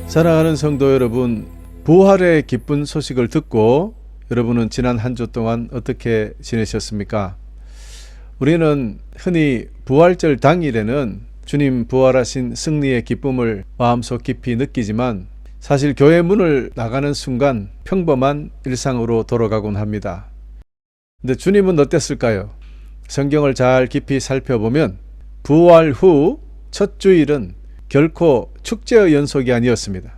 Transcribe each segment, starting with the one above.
사랑하는 성도 여러분, 부활의 기쁜 소식을 듣고 여러분은 지난 한 주 동안 어떻게 지내셨습니까? 우리는 흔히 부활절 당일에는 주님 부활하신 승리의 기쁨을 마음속 깊이 느끼지만 사실 교회 문을 나가는 순간 평범한 일상으로 돌아가곤 합니다. 근데 주님은 어땠을까요? 성경을 잘 깊이 살펴보면 부활 후 첫 주일은 결코 축제의 연속이 아니었습니다.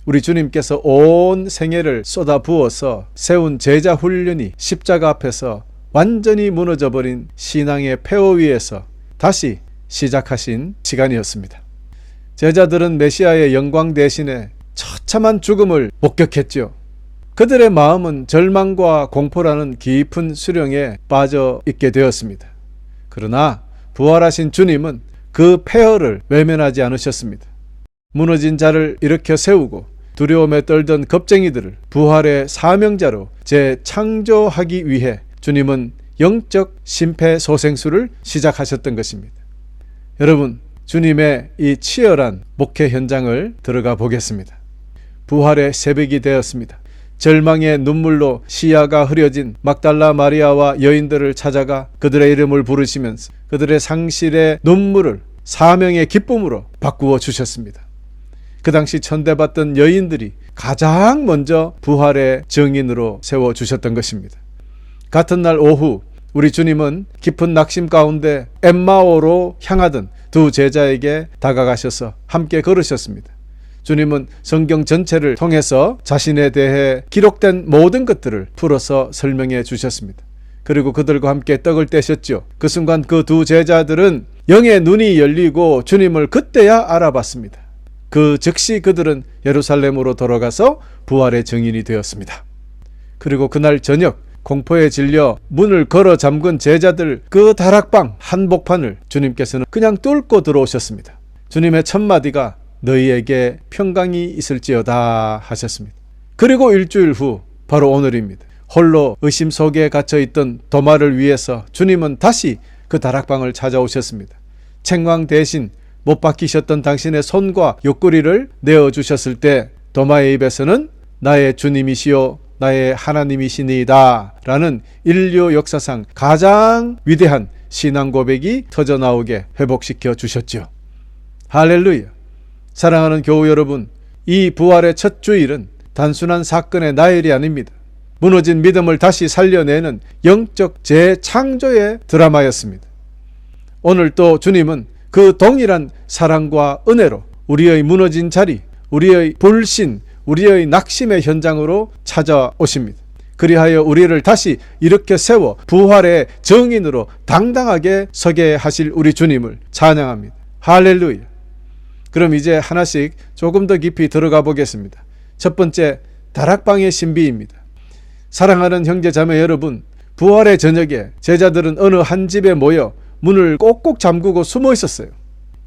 우리 주님께서 온 생애를 쏟아부어서 세운 제자 훈련이 십자가 앞에서 완전히 무너져버린 신앙의 폐허 위에서 다시 시작하신 시간이었습니다. 제자들은 메시아의 영광 대신에 처참한 죽음을 목격했죠. 그들의 마음은 절망과 공포라는 깊은 수렁에 빠져 있게 되었습니다. 그러나 부활하신 주님은 그 폐허를 외면하지 않으셨습니다. 무너진 자를 일으켜 세우고 두려움에 떨던 겁쟁이들을 부활의 사명자로 재창조하기 위해 주님은 영적 심폐소생술을 시작하셨던 것입니다. 여러분, 주님의 이 치열한 목회 현장을 들어가 보겠습니다. 부활의 새벽이 되었습니다. 절망의 눈물로 시야가 흐려진 막달라 마리아와 여인들을 찾아가 그들의 이름을 부르시면서 그들의 상실의 눈물을 사명의 기쁨으로 바꾸어 주셨습니다. 그 당시 천대받던 여인들이 가장 먼저 부활의 증인으로 세워주셨던 것입니다. 같은 날 오후 우리 주님은 깊은 낙심 가운데 엠마오로 향하던 두 제자에게 다가가셔서 함께 걸으셨습니다. 주님은 성경 전체를 통해서 자신에 대해 기록된 모든 것들을 풀어서 설명해 주셨습니다. 그리고 그들과 함께 떡을 떼셨죠. 그 순간 그 두 제자들은 영의 눈이 열리고 주님을 그때야 알아봤습니다. 그 즉시 그들은 예루살렘으로 돌아가서 부활의 증인이 되었습니다. 그리고 그날 저녁 공포에 질려 문을 걸어 잠근 제자들 그 다락방 한복판을 주님께서는 그냥 뚫고 들어오셨습니다. 주님의 첫 마디가 너희에게 평강이 있을지어다 하셨습니다. 그리고 일주일 후 바로 오늘입니다. 홀로 의심 속에 갇혀있던 도마를 위해서 주님은 다시 그 다락방을 찾아오셨습니다. 책망 대신 못 박히셨던 당신의 손과 옆구리를 내어주셨을 때 도마의 입에서는 나의 주님이시요 나의 하나님이시니이다 라는 인류 역사상 가장 위대한 신앙 고백이 터져나오게 회복시켜 주셨죠. 할렐루야. 사랑하는 교우 여러분, 이 부활의 첫 주일은 단순한 사건의 나일이 아닙니다. 무너진 믿음을 다시 살려내는 영적 재창조의 드라마였습니다. 오늘 또 주님은 그 동일한 사랑과 은혜로 우리의 무너진 자리, 우리의 불신, 우리의 낙심의 현장으로 찾아오십니다. 그리하여 우리를 다시 일으켜 세워 부활의 증인으로 당당하게 서게 하실 우리 주님을 찬양합니다. 할렐루야. 그럼 이제 하나씩 조금 더 깊이 들어가 보겠습니다. 첫 번째, 다락방의 신비입니다. 사랑하는 형제 자매 여러분, 부활의 저녁에 제자들은 어느 한 집에 모여 문을 꼭꼭 잠그고 숨어 있었어요.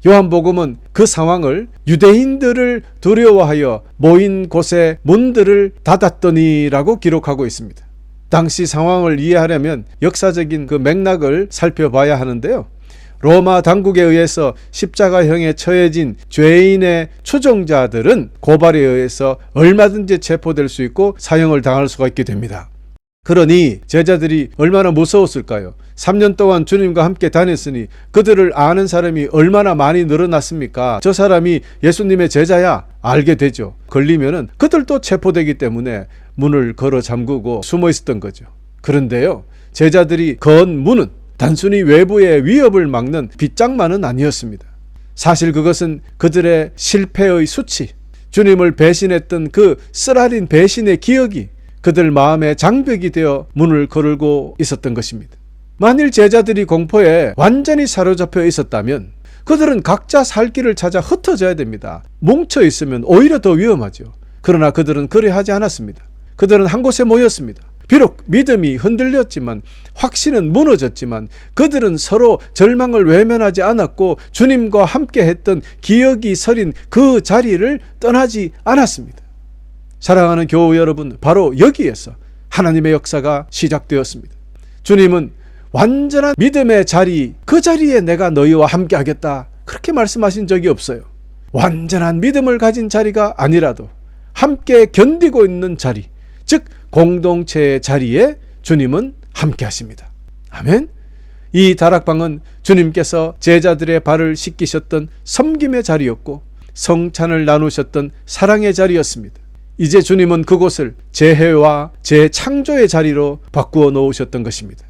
요한복음은 그 상황을 유대인들을 두려워하여 모인 곳에 문들을 닫았더니라고 기록하고 있습니다. 당시 상황을 이해하려면 역사적인 그 맥락을 살펴봐야 하는데요. 로마 당국에 의해서 십자가형에 처해진 죄인의 추종자들은 고발에 의해서 얼마든지 체포될 수 있고 사형을 당할 수가 있게 됩니다. 그러니 제자들이 얼마나 무서웠을까요? 3년 동안 주님과 함께 다녔으니 그들을 아는 사람이 얼마나 많이 늘어났습니까? 저 사람이 예수님의 제자야 알게 되죠. 걸리면은 그들도 체포되기 때문에 문을 걸어 잠그고 숨어 있었던 거죠. 그런데요, 제자들이 건 문은 단순히 외부의 위협을 막는 빗장만은 아니었습니다. 사실 그것은 그들의 실패의 수치, 주님을 배신했던 그 쓰라린 배신의 기억이 그들 마음의 장벽이 되어 문을 걸고 있었던 것입니다. 만일 제자들이 공포에 완전히 사로잡혀 있었다면 그들은 각자 살 길을 찾아 흩어져야 됩니다. 뭉쳐 있으면 오히려 더 위험하죠. 그러나 그들은 그리 하지 않았습니다. 그들은 한 곳에 모였습니다. 비록 믿음이 흔들렸지만, 확신은 무너졌지만 그들은 서로 절망을 외면하지 않았고 주님과 함께 했던 기억이 서린 그 자리를 떠나지 않았습니다. 사랑하는 교우 여러분, 바로 여기에서 하나님의 역사가 시작되었습니다. 주님은 완전한 믿음의 자리, 그 자리에 내가 너희와 함께 하겠다, 그렇게 말씀하신 적이 없어요. 완전한 믿음을 가진 자리가 아니라도 함께 견디고 있는 자리, 즉 공동체의 자리에 주님은 함께 하십니다. 아멘. 이 다락방은 주님께서 제자들의 발을 씻기셨던 섬김의 자리였고 성찬을 나누셨던 사랑의 자리였습니다. 이제 주님은 그곳을 재회와 재창조의 자리로 바꾸어 놓으셨던 것입니다.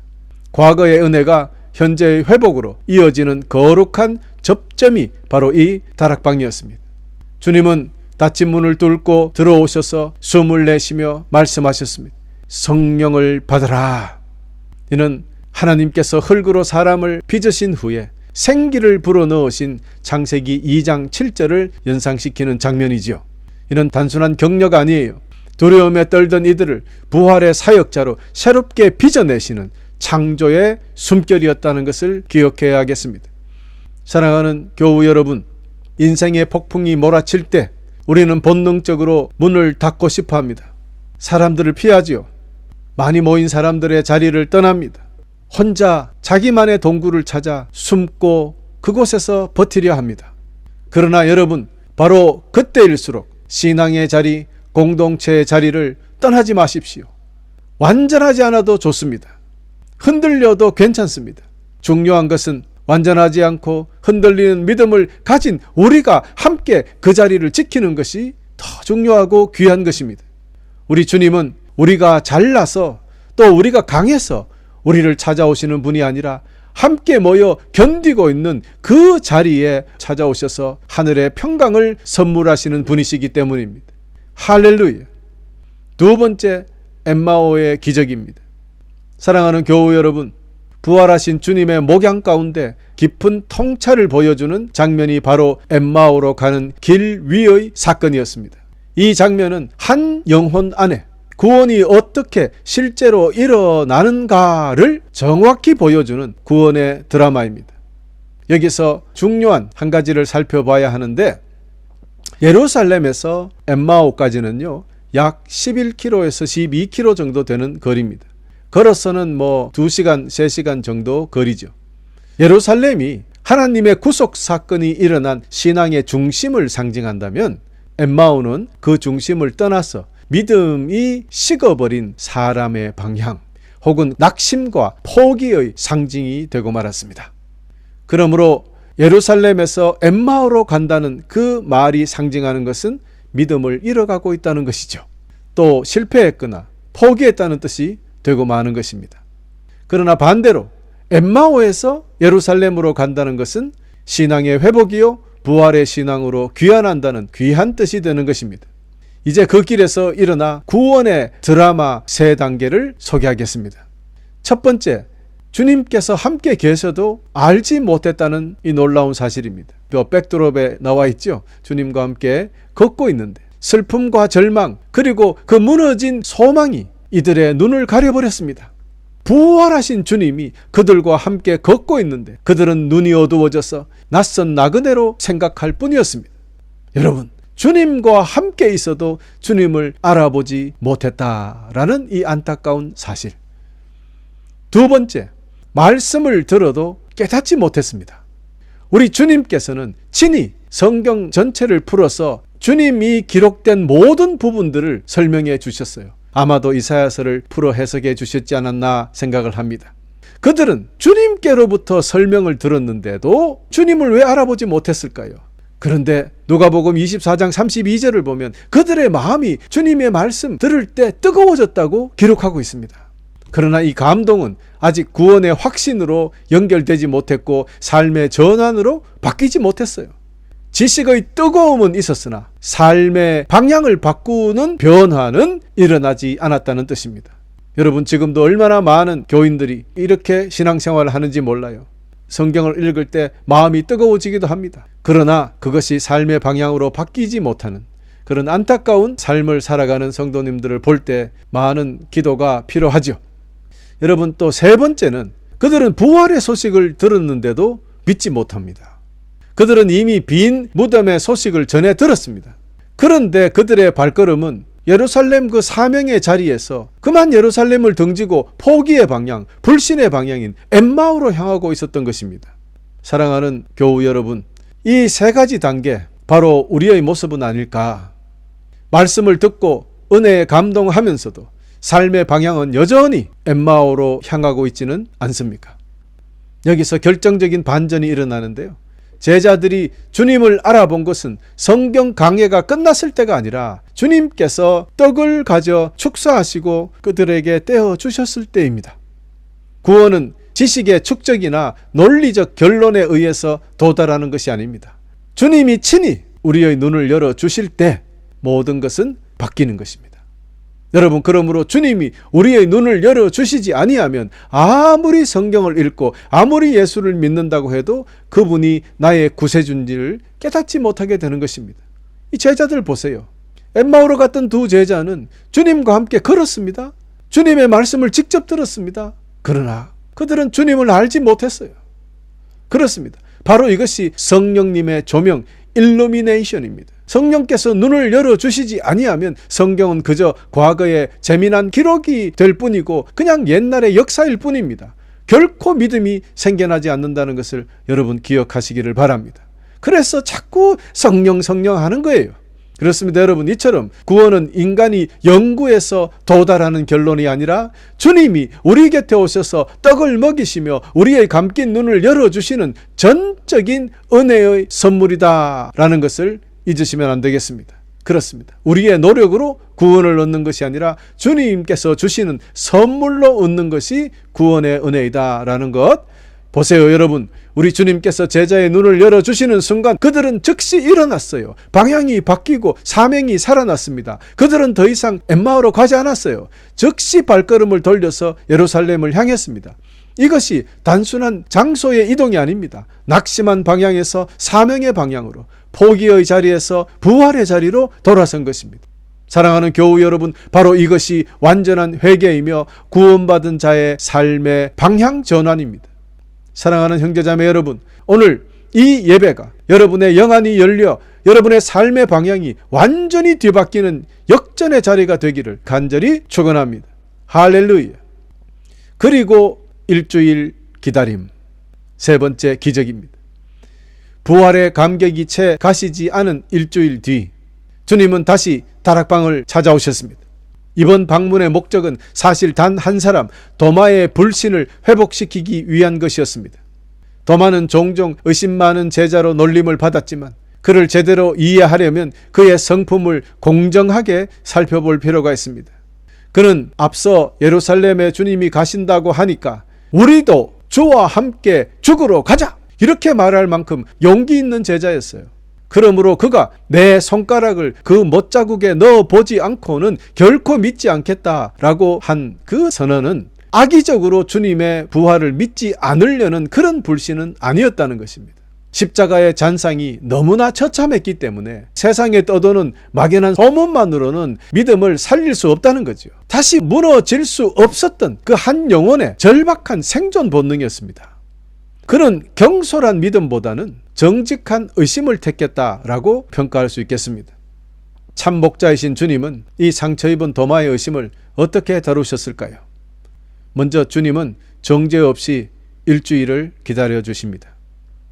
과거의 은혜가 현재의 회복으로 이어지는 거룩한 접점이 바로 이 다락방이었습니다. 주님은 닫힌 문을 뚫고 들어오셔서 숨을 내쉬며 말씀하셨습니다. 성령을 받으라. 이는 하나님께서 흙으로 사람을 빚으신 후에 생기를 불어넣으신 창세기 2장 7절을 연상시키는 장면이지요. 이는 단순한 격려가 아니에요. 두려움에 떨던 이들을 부활의 사역자로 새롭게 빚어내시는 창조의 숨결이었다는 것을 기억해야겠습니다. 사랑하는 교우 여러분, 인생의 폭풍이 몰아칠 때 우리는 본능적으로 문을 닫고 싶어 합니다. 사람들을 피하지요. 많이 모인 사람들의 자리를 떠납니다. 혼자 자기만의 동굴을 찾아 숨고 그곳에서 버티려 합니다. 그러나 여러분, 바로 그때일수록 신앙의 자리, 공동체의 자리를 떠나지 마십시오. 완전하지 않아도 좋습니다. 흔들려도 괜찮습니다. 중요한 것은 완전하지 않고 흔들리는 믿음을 가진 우리가 함께 그 자리를 지키는 것이 더 중요하고 귀한 것입니다. 우리 주님은 우리가 잘나서 또 우리가 강해서 우리를 찾아오시는 분이 아니라 함께 모여 견디고 있는 그 자리에 찾아오셔서 하늘의 평강을 선물하시는 분이시기 때문입니다. 할렐루야. 두 번째, 엠마오의 기적입니다. 사랑하는 교우 여러분, 부활하신 주님의 목양 가운데 깊은 통찰을 보여주는 장면이 바로 엠마오로 가는 길 위의 사건이었습니다. 이 장면은 한 영혼 안에 구원이 어떻게 실제로 일어나는가를 정확히 보여주는 구원의 드라마입니다. 여기서 중요한 한 가지를 살펴봐야 하는데, 예루살렘에서 엠마오까지는요 약 11km에서 12km 정도 되는 거리입니다. 걸어서는 2시간, 3시간 정도 거리죠. 예루살렘이 하나님의 구속 사건이 일어난 신앙의 중심을 상징한다면, 엠마오는 그 중심을 떠나서 믿음이 식어버린 사람의 방향 혹은 낙심과 포기의 상징이 되고 말았습니다. 그러므로 예루살렘에서 엠마오로 간다는 그 말이 상징하는 것은 믿음을 잃어가고 있다는 것이죠. 또 실패했거나 포기했다는 뜻이 되고 마는 것입니다. 그러나 반대로 엠마오에서 예루살렘으로 간다는 것은 신앙의 회복이요 부활의 신앙으로 귀환한다는 귀한 뜻이 되는 것입니다. 이제 그 길에서 일어나 구원의 드라마 3단계를 소개하겠습니다. 첫 번째, 주님께서 함께 계셔도 알지 못했다는 이 놀라운 사실입니다. 백드롭에 나와 있죠. 주님과 함께 걷고 있는데 슬픔과 절망 그리고 그 무너진 소망이 이들의 눈을 가려버렸습니다. 부활하신 주님이 그들과 함께 걷고 있는데 그들은 눈이 어두워져서 낯선 나그네로 생각할 뿐이었습니다. 여러분, 주님과 함께 있어도 주님을 알아보지 못했다라는 이 안타까운 사실. 두 번째, 말씀을 들어도 깨닫지 못했습니다. 우리 주님께서는 친히 성경 전체를 풀어서 주님이 기록된 모든 부분들을 설명해 주셨어요. 아마도 이사야서를 풀어 해석해 주셨지 않았나 생각을 합니다. 그들은 주님께로부터 설명을 들었는데도 주님을 왜 알아보지 못했을까요? 그런데 누가복음 24장 32절을 보면 그들의 마음이 주님의 말씀 들을 때 뜨거워졌다고 기록하고 있습니다. 그러나 이 감동은 아직 구원의 확신으로 연결되지 못했고 삶의 전환으로 바뀌지 못했어요. 지식의 뜨거움은 있었으나 삶의 방향을 바꾸는 변화는 일어나지 않았다는 뜻입니다. 여러분, 지금도 얼마나 많은 교인들이 이렇게 신앙생활을 하는지 몰라요. 성경을 읽을 때 마음이 뜨거워지기도 합니다. 그러나 그것이 삶의 방향으로 바뀌지 못하는 그런 안타까운 삶을 살아가는 성도님들을 볼 때 많은 기도가 필요하죠. 여러분, 또 세 번째는 그들은 부활의 소식을 들었는데도 믿지 못합니다. 그들은 이미 빈 무덤의 소식을 전해 들었습니다. 그런데 그들의 발걸음은 예루살렘 그 사명의 자리에서 그만 예루살렘을 등지고 포기의 방향, 불신의 방향인 엠마오로 향하고 있었던 것입니다. 사랑하는 교우 여러분, 이 세 가지 단계, 바로 우리의 모습은 아닐까? 말씀을 듣고 은혜에 감동하면서도 삶의 방향은 여전히 엠마오로 향하고 있지는 않습니까? 여기서 결정적인 반전이 일어나는데요. 제자들이 주님을 알아본 것은 성경 강해가 끝났을 때가 아니라 주님께서 떡을 가져 축사하시고 그들에게 떼어 주셨을 때입니다. 구원은 지식의 축적이나 논리적 결론에 의해서 도달하는 것이 아닙니다. 주님이 친히 우리의 눈을 열어 주실 때 모든 것은 바뀌는 것입니다. 여러분, 그러므로 주님이 우리의 눈을 열어 주시지 아니하면 아무리 성경을 읽고 아무리 예수를 믿는다고 해도 그분이 나의 구세주인지를 깨닫지 못하게 되는 것입니다. 이 제자들 보세요. 엠마오로 갔던 두 제자는 주님과 함께 걸었습니다. 주님의 말씀을 직접 들었습니다. 그러나 그들은 주님을 알지 못했어요. 그렇습니다. 바로 이것이 성령님의 조명, 일루미네이션입니다. 성령께서 눈을 열어주시지 아니하면 성경은 그저 과거의 재미난 기록이 될 뿐이고 그냥 옛날의 역사일 뿐입니다. 결코 믿음이 생겨나지 않는다는 것을 여러분 기억하시기를 바랍니다. 그래서 자꾸 성령 하는 거예요. 그렇습니다. 여러분, 이처럼 구원은 인간이 연구해서 도달하는 결론이 아니라 주님이 우리 곁에 오셔서 떡을 먹이시며 우리의 감긴 눈을 열어주시는 전적인 은혜의 선물이다라는 것을 잊으시면 안 되겠습니다. 그렇습니다. 우리의 노력으로 구원을 얻는 것이 아니라 주님께서 주시는 선물로 얻는 것이 구원의 은혜이다라는 것. 보세요, 여러분. 우리 주님께서 제자의 눈을 열어주시는 순간 그들은 즉시 일어났어요. 방향이 바뀌고 사명이 살아났습니다. 그들은 더 이상 엠마오로 가지 않았어요. 즉시 발걸음을 돌려서 예루살렘을 향했습니다. 이것이 단순한 장소의 이동이 아닙니다. 낙심한 방향에서 사명의 방향으로, 포기의 자리에서 부활의 자리로 돌아선 것입니다. 사랑하는 교우 여러분, 바로 이것이 완전한 회개이며 구원받은 자의 삶의 방향 전환입니다. 사랑하는 형제자매 여러분, 오늘 이 예배가 여러분의 영안이 열려 여러분의 삶의 방향이 완전히 뒤바뀌는 역전의 자리가 되기를 간절히 축원합니다. 할렐루야. 그리고 일주일 기다림, 세 번째 기적입니다. 부활의 감격이 채 가시지 않은 일주일 뒤 주님은 다시 다락방을 찾아오셨습니다. 이번 방문의 목적은 사실 단 한 사람, 도마의 불신을 회복시키기 위한 것이었습니다. 도마는 종종 의심 많은 제자로 놀림을 받았지만 그를 제대로 이해하려면 그의 성품을 공정하게 살펴볼 필요가 있습니다. 그는 앞서 예루살렘에 주님이 가신다고 하니까 우리도 주와 함께 죽으러 가자! 이렇게 말할 만큼 용기 있는 제자였어요. 그러므로 그가 내 손가락을 그 못자국에 넣어보지 않고는 결코 믿지 않겠다라고 한 그 선언은 악의적으로 주님의 부활을 믿지 않으려는 그런 불신은 아니었다는 것입니다. 십자가의 잔상이 너무나 처참했기 때문에 세상에 떠도는 막연한 소문만으로는 믿음을 살릴 수 없다는 거죠. 다시 무너질 수 없었던 그 한 영혼의 절박한 생존 본능이었습니다. 그는 경솔한 믿음보다는 정직한 의심을 택했다라고 평가할 수 있겠습니다. 참 목자이신 주님은 이 상처 입은 도마의 의심을 어떻게 다루셨을까요? 먼저 주님은 정죄 없이 일주일을 기다려 주십니다.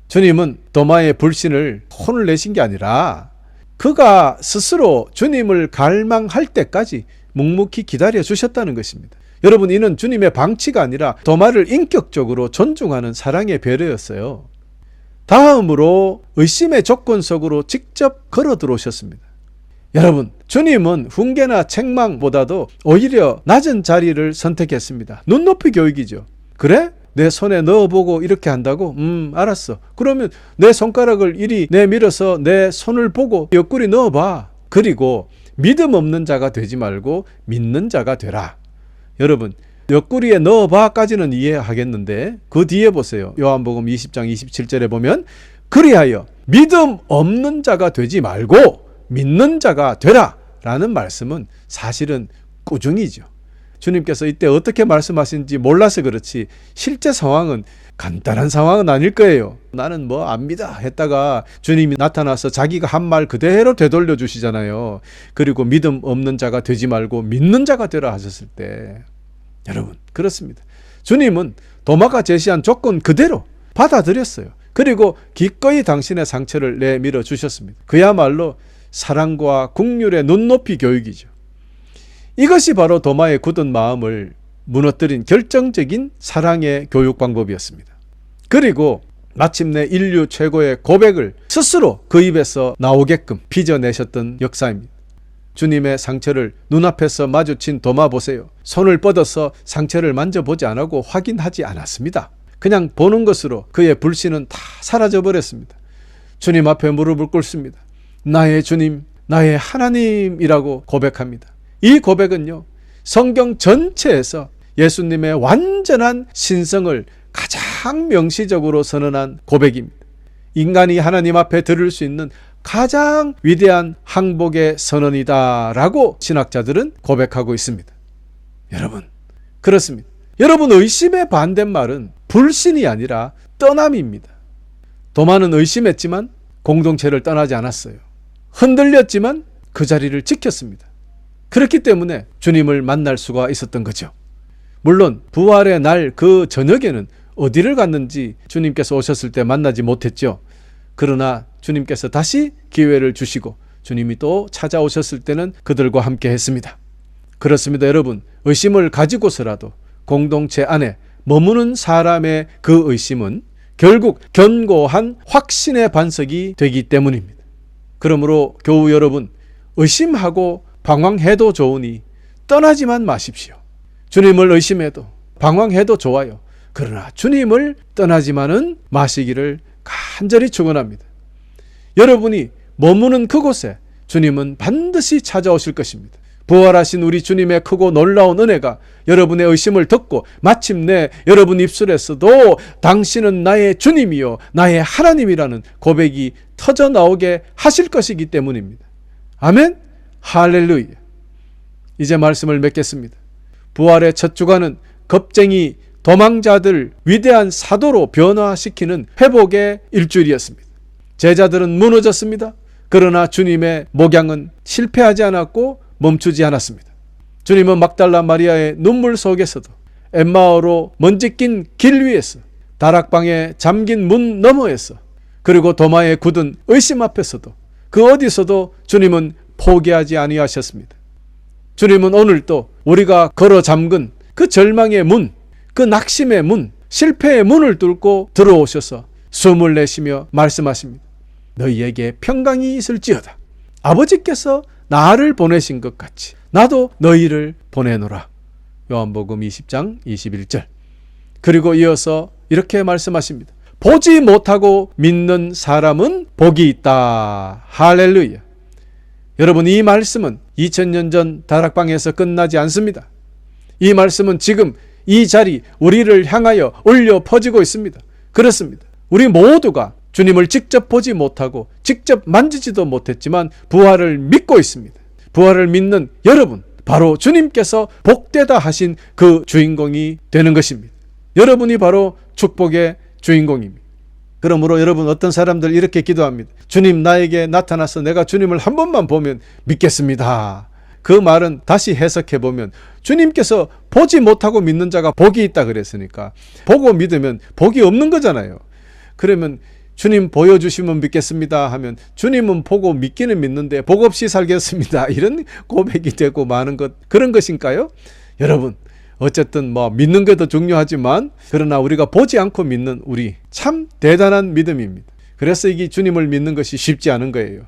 주님은 도마의 불신을 혼을 내신 게 아니라 그가 스스로 주님을 갈망할 때까지 묵묵히 기다려 주셨다는 것입니다. 여러분, 이는 주님의 방치가 아니라 도마를 인격적으로 존중하는 사랑의 배려였어요. 다음으로 의심의 조건 속으로 직접 걸어 들어오셨습니다. 여러분, 주님은 훈계나 책망보다도 오히려 낮은 자리를 선택했습니다. 눈높이 교육이죠. 그래? 내 손에 넣어보고 이렇게 한다고? 알았어. 그러면 내 손가락을 이리 내밀어서 내 손을 보고 옆구리 넣어봐. 그리고 믿음 없는 자가 되지 말고 믿는 자가 되라. 여러분, 옆구리에 넣어봐까지는 이해하겠는데 그 뒤에 보세요. 요한복음 20장 27절에 보면 그리하여 믿음 없는 자가 되지 말고 믿는 자가 되라 라는 말씀은 사실은 꾸중이죠. 주님께서 이때 어떻게 말씀하신지 몰라서 그렇지 실제 상황은 간단한 상황은 아닐 거예요. 나는 뭐 압니다 했다가 주님이 나타나서 자기가 한 말 그대로 되돌려 주시잖아요. 그리고 믿음 없는 자가 되지 말고 믿는 자가 되라 하셨을 때, 여러분 그렇습니다. 주님은 도마가 제시한 조건 그대로 받아들였어요. 그리고 기꺼이 당신의 상처를 내밀어 주셨습니다. 그야말로 사랑과 긍휼의 눈높이 교육이죠. 이것이 바로 도마의 굳은 마음을 무너뜨린 결정적인 사랑의 교육 방법이었습니다. 그리고 마침내 인류 최고의 고백을 스스로 그 입에서 나오게끔 빚어내셨던 역사입니다. 주님의 상처를 눈앞에서 마주친 도마 보세요. 손을 뻗어서 상처를 만져보지 않고 확인하지 않았습니다. 그냥 보는 것으로 그의 불신은 다 사라져 버렸습니다. 주님 앞에 무릎을 꿇습니다. 나의 주님, 나의 하나님이라고 고백합니다. 이 고백은요, 성경 전체에서 예수님의 완전한 신성을 가장 명시적으로 선언한 고백입니다. 인간이 하나님 앞에 들을 수 있는 가장 위대한 항복의 선언이다라고 신학자들은 고백하고 있습니다. 여러분, 그렇습니다. 여러분, 의심의 반대말은 불신이 아니라 떠남입니다. 도마는 의심했지만 공동체를 떠나지 않았어요. 흔들렸지만 그 자리를 지켰습니다. 그렇기 때문에 주님을 만날 수가 있었던 거죠. 물론 부활의 날 그 저녁에는 어디를 갔는지 주님께서 오셨을 때 만나지 못했죠. 그러나 주님께서 다시 기회를 주시고 주님이 또 찾아오셨을 때는 그들과 함께 했습니다. 그렇습니다. 여러분, 의심을 가지고서라도 공동체 안에 머무는 사람의 그 의심은 결국 견고한 확신의 반석이 되기 때문입니다. 그러므로 교우 여러분, 의심하고 방황해도 좋으니 떠나지만 마십시오. 주님을 의심해도 방황해도 좋아요. 그러나 주님을 떠나지만은 마시기를 간절히 축원합니다. 여러분이 머무는 그곳에 주님은 반드시 찾아오실 것입니다. 부활하신 우리 주님의 크고 놀라운 은혜가 여러분의 의심을 덮고 마침내 여러분 입술에서도 당신은 나의 주님이요 나의 하나님이라는 고백이 터져 나오게 하실 것이기 때문입니다. 아멘. 할렐루야. 이제 말씀을 맺겠습니다. 부활의 첫 주간은 겁쟁이 도망자들 위대한 사도로 변화시키는 회복의 일주일이었습니다. 제자들은 무너졌습니다. 그러나 주님의 목양은 실패하지 않았고 멈추지 않았습니다. 주님은 막달라 마리아의 눈물 속에서도 엠마오로 먼지 낀 길 위에서 다락방에 잠긴 문 너머에서 그리고 도마에 굳은 의심 앞에서도 그 어디서도 주님은 포기하지 아니하셨습니다. 주님은 오늘도 우리가 걸어 잠근 그 절망의 문, 그 낙심의 문, 실패의 문을 뚫고 들어오셔서 숨을 내쉬며 말씀하십니다. 너희에게 평강이 있을지어다. 아버지께서 나를 보내신 것 같이 나도 너희를 보내노라. 요한복음 20장 21절. 그리고 이어서 이렇게 말씀하십니다. 보지 못하고 믿는 사람은 복이 있다. 할렐루야. 여러분, 이 말씀은 2000년 전 다락방에서 끝나지 않습니다. 이 말씀은 지금 이 자리 우리를 향하여 울려 퍼지고 있습니다. 그렇습니다. 우리 모두가 주님을 직접 보지 못하고 직접 만지지도 못했지만 부활을 믿고 있습니다. 부활을 믿는 여러분, 바로 주님께서 복되다 하신 그 주인공이 되는 것입니다. 여러분이 바로 축복의 주인공입니다. 그러므로 여러분, 어떤 사람들 이렇게 기도합니다. 주님, 나에게 나타나서 내가 주님을 한 번만 보면 믿겠습니다. 그 말은 다시 해석해 보면 주님께서 보지 못하고 믿는 자가 복이 있다 그랬으니까 보고 믿으면 복이 없는 거잖아요. 그러면 주님 보여주시면 믿겠습니다 하면 주님은 보고 믿기는 믿는데 복 없이 살겠습니다, 이런 고백이 되고 마는 것, 그런 것인가요? 여러분, 어쨌든 믿는 게 더 중요하지만 그러나 우리가 보지 않고 믿는 우리 참 대단한 믿음입니다. 그래서 이게 주님을 믿는 것이 쉽지 않은 거예요.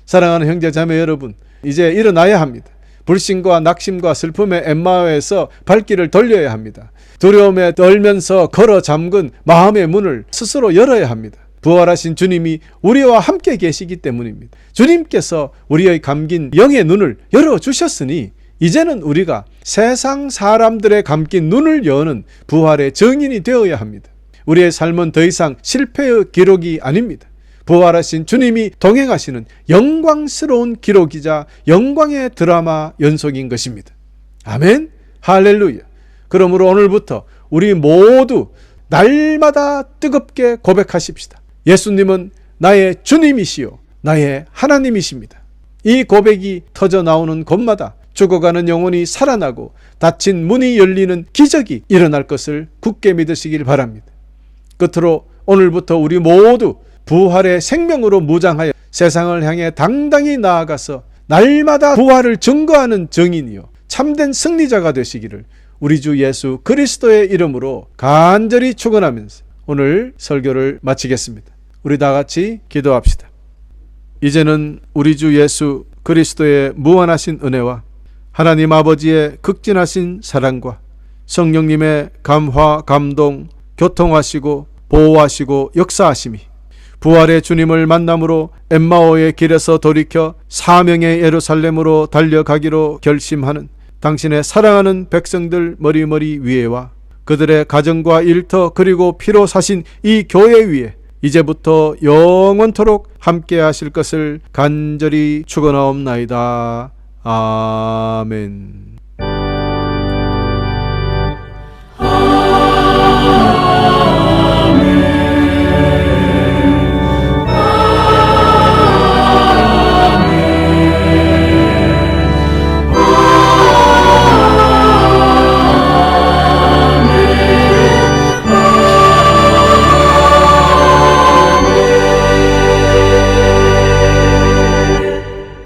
사랑하는 형제 자매 여러분, 이제 일어나야 합니다. 불신과 낙심과 슬픔의 엠마오에서 발길을 돌려야 합니다. 두려움에 떨면서 걸어 잠근 마음의 문을 스스로 열어야 합니다. 부활하신 주님이 우리와 함께 계시기 때문입니다. 주님께서 우리의 감긴 영의 눈을 열어주셨으니 이제는 우리가 세상 사람들의 감긴 눈을 여는 부활의 증인이 되어야 합니다. 우리의 삶은 더 이상 실패의 기록이 아닙니다. 부활하신 주님이 동행하시는 영광스러운 기록이자 영광의 드라마 연속인 것입니다. 아멘. 할렐루야. 그러므로 오늘부터 우리 모두 날마다 뜨겁게 고백하십시다. 예수님은 나의 주님이시요 나의 하나님이십니다. 이 고백이 터져 나오는 곳마다 죽어가는 영혼이 살아나고 닫힌 문이 열리는 기적이 일어날 것을 굳게 믿으시길 바랍니다. 끝으로 오늘부터 우리 모두 부활의 생명으로 무장하여 세상을 향해 당당히 나아가서 날마다 부활을 증거하는 증인이요 참된 승리자가 되시기를 우리 주 예수 그리스도의 이름으로 간절히 축원하면서 오늘 설교를 마치겠습니다. 우리 다 같이 기도합시다. 이제는 우리 주 예수 그리스도의 무한하신 은혜와 하나님 아버지의 극진하신 사랑과 성령님의 감화, 감동, 교통하시고 보호하시고 역사하심이 부활의 주님을 만남으로 엠마오의 길에서 돌이켜 사명의 예루살렘으로 달려가기로 결심하는 당신의 사랑하는 백성들 머리머리 위에와 그들의 가정과 일터 그리고 피로 사신 이 교회 위에 이제부터 영원토록 함께 하실 것을 간절히 축원하옵나이다. 아멘.